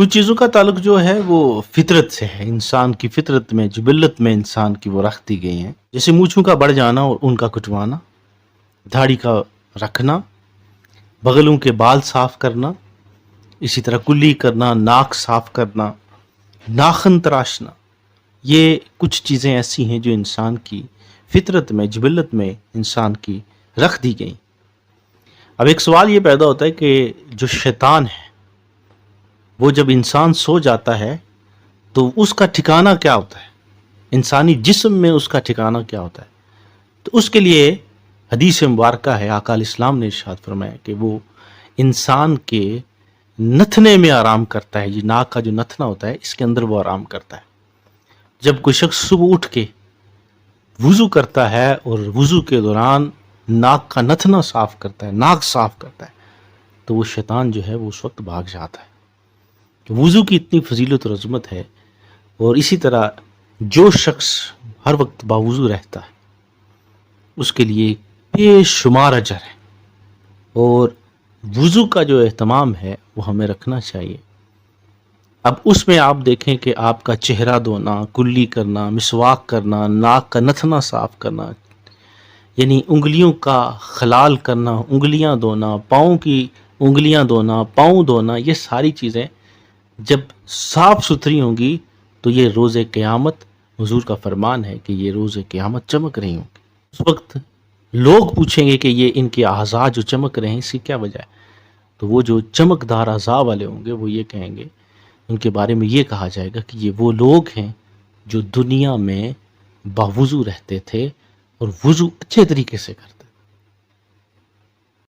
کچھ چیزوں کا تعلق جو ہے وہ فطرت سے ہے، انسان کی فطرت میں، جبلت میں انسان کی وہ رکھ دی گئی ہیں، جیسے مونچھوں کا بڑھ جانا اور ان کا کٹوانا، داڑھی کا رکھنا، بغلوں کے بال صاف کرنا، اسی طرح کلی کرنا، ناک صاف کرنا، ناخن تراشنا. یہ کچھ چیزیں ایسی ہیں جو انسان کی فطرت میں، جبلت میں انسان کی رکھ دی گئیں. اب ایک سوال یہ پیدا ہوتا ہے کہ جو شیطان ہے وہ جب انسان سو جاتا ہے تو اس کا ٹھکانہ کیا ہوتا ہے، انسانی جسم میں اس کا ٹھکانہ کیا ہوتا ہے؟ تو اس کے لیے حدیث مبارکہ ہے، آقا علیہ السلام نے ارشاد فرمایا کہ وہ انسان کے نتھنے میں آرام کرتا ہے. یہ ناک کا جو نتھنا ہوتا ہے اس کے اندر وہ آرام کرتا ہے. جب کوئی شخص صبح اٹھ کے وضو کرتا ہے اور وضو کے دوران ناک کا نتھنا صاف کرتا ہے، ناک صاف کرتا ہے، تو وہ شیطان جو ہے وہ اس وقت بھاگ جاتا ہے. کہ وضو کی اتنی فضیلت اور عظمت ہے. اور اسی طرح جو شخص ہر وقت باوضو رہتا ہے اس کے لیے بے شمار اجر ہے. اور وضو کا جو اہتمام ہے وہ ہمیں رکھنا چاہیے. اب اس میں آپ دیکھیں کہ آپ کا چہرہ دھونا، کلی کرنا، مسواک کرنا، ناک کا نتھنا صاف کرنا، یعنی انگلیوں کا خلال کرنا، انگلیاں دھونا، پاؤں کی انگلیاں دھونا، پاؤں دھونا، یہ ساری چیزیں جب صاف ستھری ہوں گی تو یہ روز قیامت، حضور کا فرمان ہے کہ یہ روز قیامت چمک رہی ہوں گی. اس وقت لوگ پوچھیں گے کہ یہ ان کے اعضاء جو چمک رہے ہیں اس کی کیا وجہ ہے؟ تو وہ جو چمکدار اعضاء والے ہوں گے وہ یہ کہیں گے، ان کے بارے میں یہ کہا جائے گا کہ یہ وہ لوگ ہیں جو دنیا میں باوضو رہتے تھے اور وضو اچھے طریقے سے کرتے